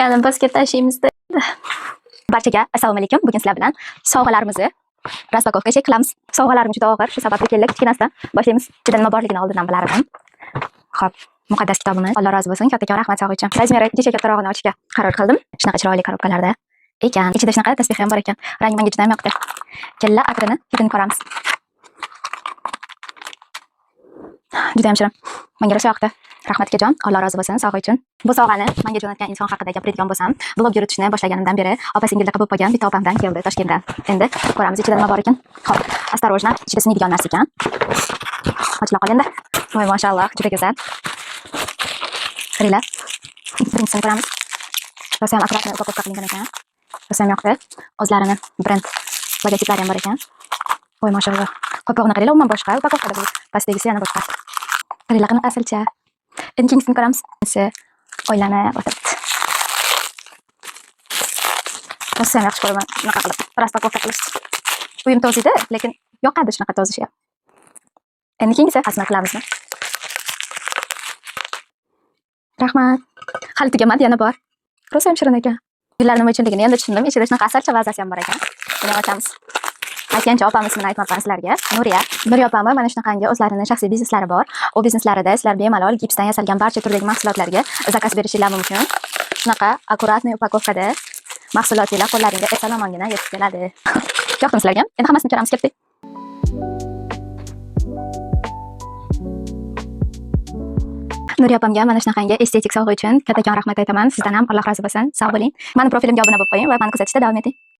Yana basket tashiymiz. Barchaga assalomu alaykum. Bugun sizlar bilan sovg'alarimizni raspakovka qilamiz. Sovg'alarim juda og'ir, shu sababli keldik. Kichkinasidan boshlaymiz. Juda nima borligini oldindan bilardim. Xo'p, muqaddas kitobimiz. Alloh rozi bo'lsin. Kattakon rahmat sog'aychim. Razmeri kecha kattarog'ini ochishga qaror qildim. Shunaqa chiroyli korobkalarda ekan. Ichida shunaqa tasbih ham bor ekan. Rangi menga juda ham yoqdi. Kella akrini hidini ko'ramiz. Juda ham shirin. Menga rosa yoqdi. Rahmat akajon, Alloh rozi bo'lsin, sog'liq uchun. Bu sovg'ani menga jo'natgan inson haqida gapiradigan bo'lsam, blog yuritishni boshlaganimdan beri opa-singilda qabul qilgan bitta opamdan keldi Toshkentdan. Endi ko'ramiz ichida nima bor ekan. Xo'p, осторожно, ichida sinadigan narsa ekan. Ochila qolganda. Voy mashalloh, juda go'zal. Qaranglar. Birinchini ko'ramiz. Rosa ham akkuratni upakovka qilingan ekan. Rosa ham yoqdi. O'zlarini brend logotiplari ham bor ekan. Voy mashalloh. Qopqog'ini qaranglar, umuman boshqa, upakovkada bu. Pastdagisi yana boshqa. Qaranglar, qanaqa asalcha. Endi keyingisini ko'ramiz. Oylana o'tiribdi. Rosa ham yaxshi ko'raman shunaqa qilib. Raspakovka qilish. Uyim toziydi, lekin yoqadi shunaqa tozishi. Endi keyingisi xizmat qilamizmi? Rahmat. Hali tugamadi, yana bor. Rosa ham shirin ekan. Gullar nima uchunligini endi tushundim. Ichida shunaqa asalcha vazasi ham bor ekan. Buni ochamiz. Aytgancha opam ismini aytmabman sizlarga. Nuriya opamni mana shunaqangi o'zlarining shaxsiy bizneslari bor. U bizneslarida sizlar bemalol gipsdan yasalgan barcha turdagi mahsulotlarga zakaz berishingiz mumkin. Shunaqa akkuratniy upakovkada mahsulotlar qo'llaringizga eson-omongina yetib keladi. Yoqdimi sizlarga? Endi hammasini ko'ramiz, ketdik. Nuriya opamga mana shunaqangi estetik sovg'a uchun kattakon rahmat aytaman. Sizdan ham Alloh rozi bo'lsin. Sog' bo'ling. Meni profilimga obuna bo'lib qo'ying va meni kuzatishda davom eting.